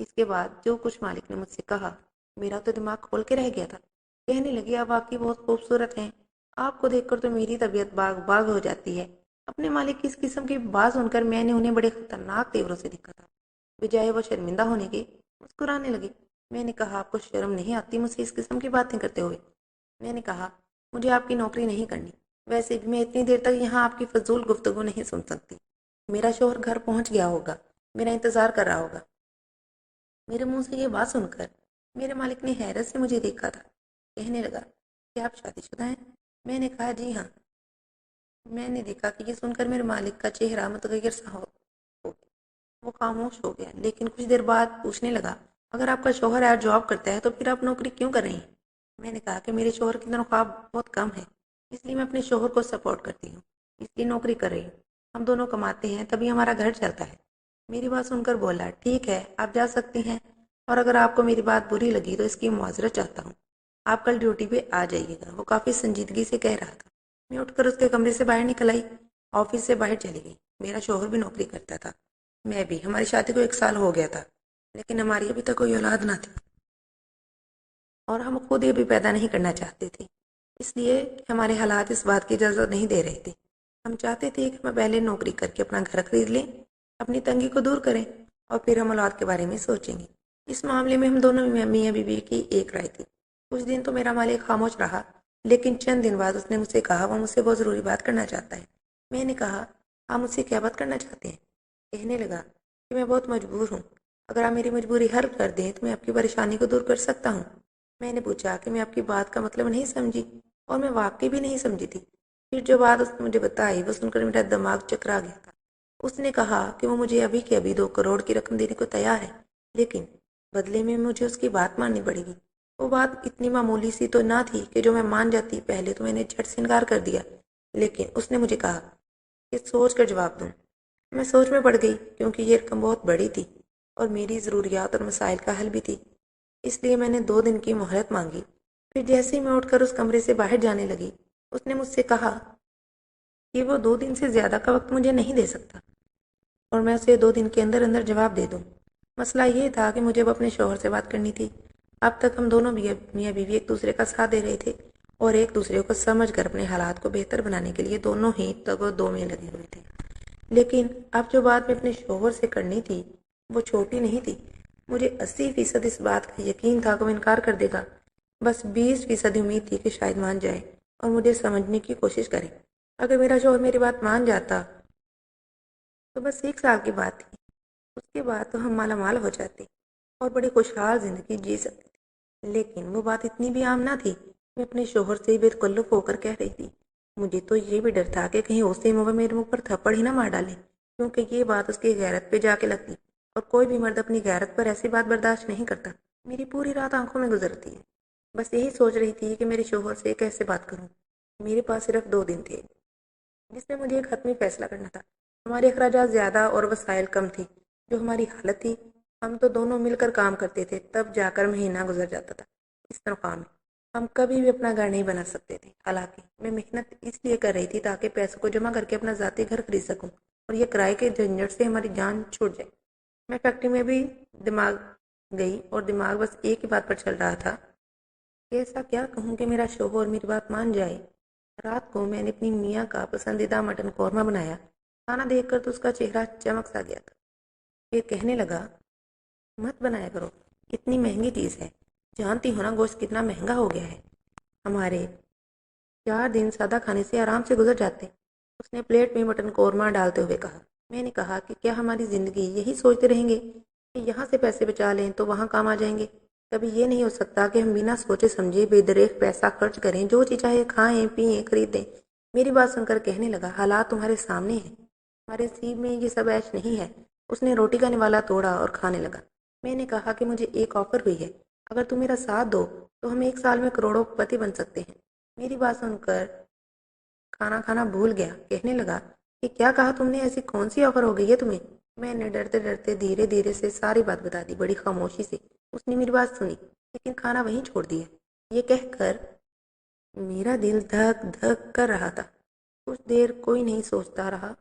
اس کے بعد جو کچھ مالک نے مجھ سے کہا میرا تو دماغ کھول کے رہ گیا تھا۔ کہنے لگی آپ واقعی بہت خوبصورت ہیں، آپ کو دیکھ کر تو میری طبیعت باغ باغ ہو جاتی ہے۔ اپنے مالک کی اس قسم کی بات سن کر میں نے انہیں بڑے خطرناک تیوروں سے دیکھا تھا۔ بجائے وہ شرمندہ ہونے کے مسکرانے لگے۔ میں نے کہا آپ کو شرم نہیں آتی مجھ سے اس قسم کی باتیں کرتے ہوئے؟ میں نے کہا مجھے آپ کی نوکری نہیں کرنی، ویسے بھی میں اتنی دیر تک یہاں آپ کی فضول گفتگو نہیں سن سکتی۔ میرا شوہر گھر پہنچ گیا ہوگا، میرا انتظار کر رہا ہوگا۔ میرے منہ سے یہ بات سن کر میرے مالک نے حیرت سے مجھے دیکھا تھا۔ کہنے لگا کہ آپ شادی شدہ ہیں؟ میں نے کہا جی ہاں۔ میں نے دیکھا کہ یہ سن کر میرے مالک کا چہرہ متغیر سا ہو گیا۔ وہ خاموش ہو گیا، لیکن کچھ دیر بعد پوچھنے لگا اگر آپ کا شوہر آج جاب کرتا ہے تو پھر آپ نوکری کیوں کر رہی ہیں؟ میں نے کہا کہ میرے شوہر کی تنخواہ بہت کم ہے، اس لیے میں اپنے شوہر کو سپورٹ کرتی ہوں، اس لیے نوکری کر رہی ہوں۔ ہم دونوں کماتے ہیں تبھی ہمارا گھر چلتا ہے۔ میری بات سن کر بولا ٹھیک ہے آپ جا سکتی ہیں، اور اگر آپ کو میری بات بری لگی تو اس کی معذرت چاہتا ہوں۔ آپ کل ڈیوٹی پہ آ جائیے گا۔ وہ کافی سنجیدگی سے کہہ رہا تھا۔ میں اٹھ کر اس کے کمرے سے باہر نکل آئی، آفس سے باہر چلی گئی۔ میرا شوہر بھی نوکری کرتا تھا، میں بھی۔ ہماری شادی کو 1 سال ہو گیا تھا، لیکن ہماری ابھی تک کوئی اولاد نہ تھی، اور ہم خود یہ بھی پیدا نہیں کرنا چاہتے تھے، اس لیے کہ ہمارے حالات اس بات کی اجازت نہیں دے رہے تھے۔ ہم چاہتے تھے کہ ہم پہلے نوکری کر کے اپنا گھر خرید لیں، اپنی تنگی کو دور کریں، اور پھر ہم اولاد کے بارے میں سوچیں گے۔ اس معاملے میں ہم دونوں میاں بیوی کی ایک رائے تھی۔ کچھ دن تو میرا مالک خاموش رہا، لیکن چند دن بعد اس نے مجھ سے کہا وہ مجھ سے بہت ضروری بات کرنا چاہتا ہے۔ میں نے کہا آپ مجھ سے کیا بات کرنا چاہتے ہیں؟ کہنے لگا کہ میں بہت مجبور ہوں، اگر آپ میری مجبوری حل کر دیں تو میں آپ کی پریشانی کو دور کر سکتا ہوں۔ میں نے پوچھا کہ میں آپ کی بات کا مطلب نہیں سمجھی، اور میں واقعی بھی نہیں سمجھی تھی۔ پھر جو بات اس نے مجھے بتائی وہ سن کر میرا دماغ چکرا گیا تھا۔ اس نے کہا کہ وہ مجھے ابھی کے ابھی 2 کروڑ کی رقم دینے کو تیار ہے، لیکن بدلے میں مجھے اس کی بات ماننی پڑے گی۔ وہ بات اتنی معمولی سی تو نہ تھی کہ جو میں مان جاتی۔ پہلے تو میں نے جھٹ سے انکار کر دیا، لیکن اس نے مجھے کہا کہ سوچ کر جواب دوں۔ میں سوچ میں پڑ گئی، کیونکہ یہ رقم بہت بڑی تھی اور میری ضروریات اور مسائل کا حل بھی تھی۔ اس لیے میں نے 2 دن کی مہلت مانگی۔ پھر جیسے ہی میں اٹھ کر اس کمرے سے باہر جانے لگی، اس نے مجھ سے کہا کہ وہ 2 دن سے زیادہ کا وقت مجھے نہیں دے سکتا، اور میں اسے 2 دن کے اندر اندر جواب دے دوں۔ مسئلہ یہ تھا کہ مجھے اب اپنے شوہر سے بات کرنی تھی۔ اب تک ہم دونوں میاں بیوی ایک دوسرے کا ساتھ دے رہے تھے، اور ایک دوسرے کو سمجھ کر اپنے حالات کو بہتر بنانے کے لیے دونوں ہی تگ و دو میں لگے ہوئے تھے۔ لیکن اب جو بات میں اپنے شوہر سے کرنی تھی وہ چھوٹی نہیں تھی۔ مجھے 80% اس بات کا یقین تھا کہ وہ انکار کر دے گا، بس 20% امید تھی کہ شاید مان جائے اور مجھے سمجھنے کی کوشش کرے۔ اگر میرا شوہر میری بات مان جاتا تو بس 1 سال کی بات تھی، اس کے بعد تو ہم مالا مال ہو جاتے اور بڑی خوشحال زندگی جی سکتے تھے۔ لیکن وہ بات اتنی بھی عام نہ تھی۔ میں اپنے شوہر سے بے تکلف ہو کر کہہ رہی تھی۔ مجھے تو یہ بھی ڈر تھا کہ کہیں اسے میرے منہ پر تھپڑ ہی نہ مار ڈالے، کیونکہ یہ بات اس کی غیرت پہ جا کے لگتی، اور کوئی بھی مرد اپنی غیرت پر ایسی بات برداشت نہیں کرتا۔ میری پوری رات آنکھوں میں گزرتی ہے، بس یہی سوچ رہی تھی کہ میرے شوہر سے کیسے بات کروں۔ میرے پاس صرف 2 دن تھے جس میں مجھے ایک حتمی فیصلہ کرنا تھا۔ ہمارے اخراجات زیادہ اور وسائل کم تھی۔ جو ہماری حالت تھی، ہم تو دونوں مل کر کام کرتے تھے، تب جا کر مہینہ گزر جاتا تھا اس تنخواہ میں۔ ہم کبھی بھی اپنا گھر نہیں بنا سکتے تھے۔ حالانکہ میں محنت اس لیے کر رہی تھی تاکہ پیسوں کو جمع کر کے اپنا ذاتی گھر خرید سکوں اور یہ کرائے کے جھنجھٹ سے ہماری جان چھوٹ جائے۔ میں فیکٹری میں بھی دماغ گئی اور دماغ بس ایک ہی بات پر چل رہا تھا کہ ایسا کیا کہوں کہ میرا شوہر میری بات مان جائے۔ رات کو میں نے اپنی میاں کا پسندیدہ مٹن قورمہ بنایا۔ کھانا دیکھ کر تو اس کا چہرہ چمک سا گیا تھا۔ پھر کہنے لگا مت بنایا کرو، اتنی مہنگی چیز ہے، جانتی ہو نا گوشت کتنا مہنگا ہو گیا ہے، ہمارے 4 دن سادہ کھانے سے آرام سے گزر جاتے۔ اس نے پلیٹ میں مٹن قورمہ ڈالتے ہوئے کہا۔ میں نے کہا کہ کیا ہماری زندگی یہی سوچتے رہیں گے کہ یہاں سے پیسے بچا لیں تو وہاں کام آ جائیں گے؟ کبھی یہ نہیں ہو سکتا کہ ہم بنا سوچے سمجھے بے دریغ پیسہ خرچ کریں، جو چیز چاہے کھائیں پیئیں خریدیں۔ میری بات سن کر کہنے لگا حالات تمہارے سامنے ہیں، ہمارے نصیب میں یہ سب عیش نہیں ہے۔ اس نے روٹی کا نوالا توڑا اور کھانے لگا۔ میں نے کہا کہ مجھے ایک آفر ہوئی ہے، اگر تم میرا ساتھ دو تو ہم 1 سال میں کروڑوں پتی بن سکتے ہیں۔ میری بات سن کر کھانا کھانا بھول گیا۔ کہنے لگا کہ کیا کہا تم نے، ایسی کون سی آفر ہو گئی ہے تمہیں؟ میں نے ڈرتے ڈرتے دھیرے دھیرے سے ساری بات بتا دی، بڑی خاموشی سے۔ اس نے میری بات سنی لیکن کھانا وہیں چھوڑ دیا۔ یہ کہہ کر میرا دل دھک دھک کر رہا تھا۔ کچھ دیر کوئی نہیں سوچتا رہا،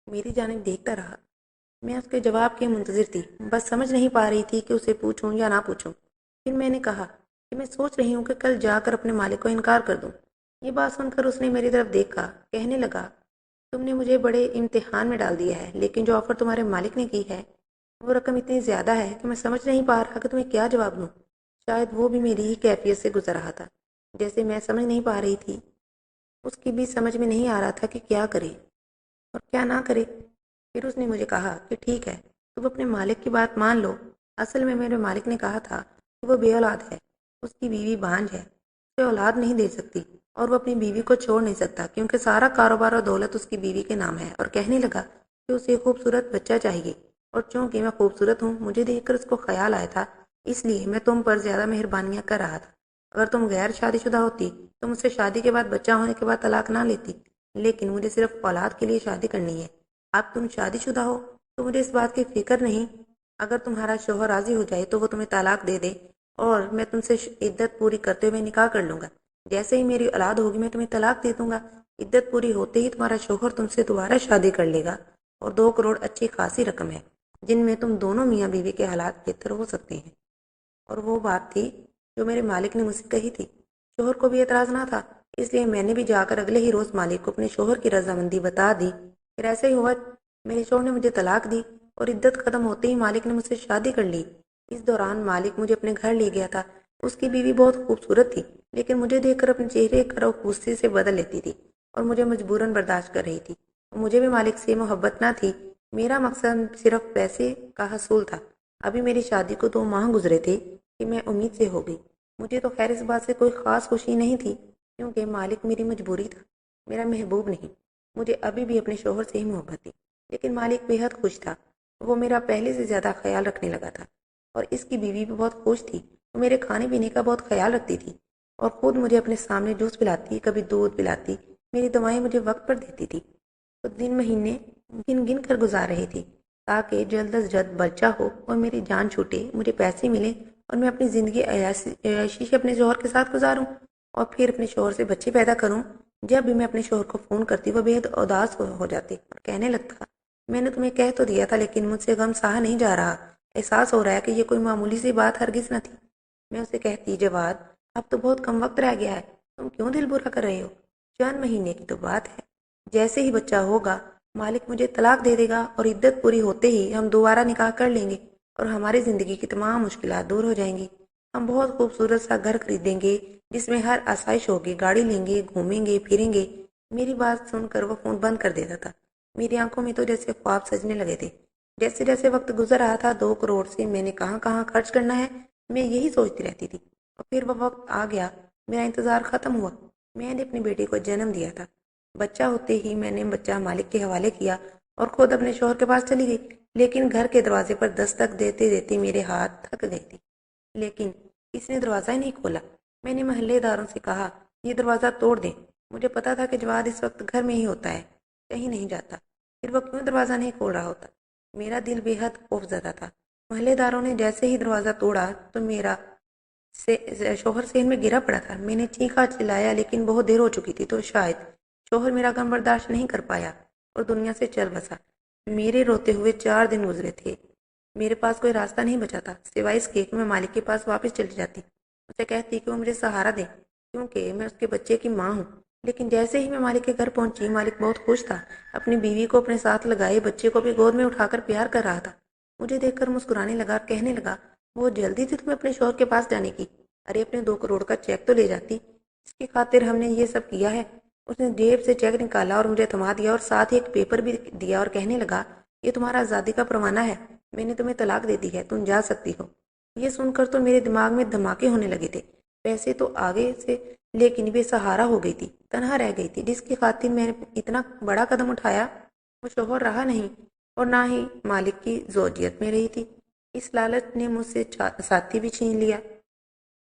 میری جانب دیکھتا رہا۔ میں اس کے جواب کے منتظر تھی، بس سمجھ نہیں پا رہی تھی کہ اسے پوچھوں یا نہ پوچھوں۔ پھر میں نے کہا کہ میں سوچ رہی ہوں کہ کل جا کر اپنے مالک کو انکار کر دوں۔ یہ بات سن کر اس نے میری طرف دیکھا، کہنے لگا، تم نے مجھے بڑے امتحان میں ڈال دیا ہے، لیکن جو آفر تمہارے مالک نے کی ہے وہ رقم اتنی زیادہ ہے کہ میں سمجھ نہیں پا رہا کہ تمہیں کیا جواب دوں۔ شاید وہ بھی میری ہی کیفیت سے گزر رہا تھا، جیسے میں سمجھ نہیں پا رہی تھی، اس کی بھی سمجھ میں نہیں آ رہا تھا کہ کیا کرے اور کیا نہ کرے۔ پھر اس نے مجھے کہا کہ ٹھیک ہے، تم اپنے مالک کی بات مان لو۔ اصل میں میرے مالک نے کہا تھا کہ وہ بے اولاد ہے، اس کی بیوی بانجھ ہے، اسے اولاد نہیں دے سکتی، اور وہ اپنی بیوی کو چھوڑ نہیں سکتا کیونکہ سارا کاروبار اور دولت اس کی بیوی کے نام ہے، اور کہنے لگا کہ اسے خوبصورت بچہ چاہیے، اور چونکہ میں خوبصورت ہوں، مجھے دیکھ کر اس کو خیال آیا تھا، اس لیے میں تم پر زیادہ مہربانیاں کر رہا تھا۔ اگر تم غیر شادی شدہ ہوتی تو مجھ سے شادی کے بعد بچہ ہونے کے بعد طلاق نہ لیتی، لیکن مجھے صرف اولاد کے لیے شادی کرنی ہے۔ اب تم شادی شدہ ہو تو مجھے اس بات کی فکر نہیں، اگر تمہارا شوہر راضی ہو جائے تو وہ تمہیں طلاق دے دے اور میں تم سے عدت پوری کرتے ہوئے نکاح کر لوں گا۔ جیسے ہی میری اولاد ہوگی میں تمہیں طلاق دے دوں گا، عدت پوری ہوتے ہی تمہارا شوہر تم سے دوبارہ شادی کر لے گا، اور 2 کروڑ اچھی خاصی رقم ہے جن میں تم دونوں میاں بیوی کے حالات بہتر ہو سکتے ہیں۔ اور وہ بات تھی جو میرے مالک نے مجھ سے کہی تھی۔ شوہر کو بھی اعتراض نہ تھا، اس لیے میں نے بھی جا کر اگلے ہی روز مالک کو اپنے شوہر کی رضامندی بتا دی۔ پھر ایسے ہی ہوا، میرے شوہر نے مجھے طلاق دی اور عدت ختم ہوتے ہی مالک نے مجھ سے شادی کر لی۔ اس دوران مالک مجھے اپنے گھر لے گیا تھا۔ اس کی بیوی بہت خوبصورت تھی، لیکن مجھے دیکھ کر اپنے چہرے کا رخ غصے سے بدل لیتی تھی اور مجھے مجبوراً برداشت کر رہی تھی، اور مجھے بھی مالک سے محبت نہ تھی۔ میرا مقصد صرف پیسے کا حصول تھا۔ ابھی میری شادی کو 2 ماہ گزرے تھے کہ میں امید سے ہو گئی۔ مجھے تو خیر اس بات سے کوئی خاص خوشی نہیں تھی، کیونکہ مالک میری مجبوری تھا، میرا محبوب نہیں۔ مجھے ابھی بھی اپنے شوہر سے ہی محبت تھی، لیکن مالک بے حد خوش تھا۔ وہ میرا پہلے سے زیادہ خیال رکھنے لگا تھا، اور اس کی بیوی بھی بہت خوش تھی۔ وہ میرے کھانے پینے کا بہت خیال رکھتی تھی اور خود مجھے اپنے سامنے جوس پلاتی، کبھی دودھ پلاتی، میری دوائیں مجھے وقت پر دیتی تھی۔ تو دن مہینے گن گن کر گزار رہی تھی تاکہ جلد از جلد بچہ ہو اور میری جان چھوٹے، مجھے پیسے ملیں اور میں اپنی زندگی عیاشی سے اپنے شوہر کے ساتھ گزاروں اور پھر اپنے شوہر سے بچے پیدا کروں۔ جب بھی میں اپنے شوہر کو فون کرتی وہ بے حد اداس ہو جاتے اور کہنے لگتا، میں نے تمہیں کہہ تو دیا تھا لیکن مجھ سے غم سہا نہیں جا رہا، احساس ہو رہا ہے کہ یہ کوئی معمولی سی بات ہرگز نہ تھی۔ میں اسے کہتی، جواد اب تو بہت کم وقت رہ گیا ہے، تم کیوں دل برا کر رہے ہو؟ چند مہینے کی تو بات ہے، جیسے ہی بچہ ہوگا مالک مجھے طلاق دے دے گا اور عدت پوری ہوتے ہی ہم دوبارہ نکاح کر لیں گے اور ہماری زندگی کی تمام مشکلات دور ہو جائیں گی۔ ہم بہت خوبصورت سا گھر خریدیں گے جس میں ہر آسائش ہوگی، گاڑی لیں گے، گھومیں گے پھریں گے۔ میری بات سن کر وہ فون بند کر دیتا تھا۔ میری آنکھوں میں تو جیسے خواب سجنے لگے تھے۔ جیسے جیسے وقت گزر رہا تھا، 2 کروڑ سے میں نے کہاں کہاں خرچ کرنا ہے، میں یہی سوچتی رہتی تھی۔ اور پھر وہ وقت آ گیا، میرا انتظار ختم ہوا۔ میں نے اپنی بیٹی کو جنم دیا تھا۔ بچہ ہوتے ہی میں نے بچہ مالک کے حوالے کیا اور خود اپنے شوہر کے پاس چلی گئی، لیکن گھر کے دروازے پر دستک دیتے دیتے میرے ہاتھ تھک گئے تھے، لیکن کسی نے دروازہ ہی نہیں کھولا۔ میں نے محلے داروں سے کہا، یہ دروازہ توڑ دیں۔ مجھے پتا تھا کہ جواد اس وقت گھر میں ہی ہوتا ہے، کہیں نہیں جاتا، پھر وہ کیوں دروازہ نہیں کھول رہا ہوتا؟ میرا دل بے حد خوف زدہ تھا۔ محلے داروں نے جیسے ہی دروازہ توڑا تو میرا شوہر صحن میں گرا پڑا تھا۔ میں نے چیخا چلایا لیکن بہت دیر ہو چکی تھی، تو شاید شوہر میرا غم برداشت نہیں کر پایا اور دنیا سے چل بسا۔ میرے روتے ہوئے 4 دن گزرے تھے۔ میرے پاس کوئی راستہ نہیں بچا تھا سوائے اس کے کہ میں مالک کے پاس واپس چلی جاتی، اسے کہتی کہ وہ مجھے سہارا دے کیونکہ میں اس کے بچے کی ماں ہوں۔ لیکن جیسے ہی میں مالک کے گھر پہنچی، مالک بہت خوش تھا، اپنی بیوی کو اپنے ساتھ لگائے بچے کو بھی گود میں اٹھا کر پیار کر رہا تھا۔ مجھے دیکھ کر مسکرانے لگا اور کہنے لگا، بہت جلدی تھی تمہیں اپنے شوہر کے پاس جانے کی، ارے اپنے 2 کروڑ کا چیک تو لے جاتی، اس کی خاطر ہم نے یہ سب کیا ہے۔ اس نے جیب سے چیک نکالا اور مجھے تھما دیا اور ساتھ ہی ایک پیپر بھی دیا اور کہنے لگا، یہ تمہارا آزادی کا پروانہ ہے، میں نے تمہیں طلاق دے دی ہے، تم جا سکتی ہو۔ یہ سن کر تو میرے دماغ میں دھماکے ہونے لگے تھے۔ پیسے تو آگے سے، لیکن بے سہارا ہو گئی تھی، تنہا رہ گئی تھی۔ جس کی خاطر میں نے اتنا بڑا قدم اٹھایا وہ شوہر رہا نہیں اور نہ ہی مالک کی زوجیت میں رہی تھی۔ اس لالچ نے مجھ سے ساتھی بھی چھین لیا۔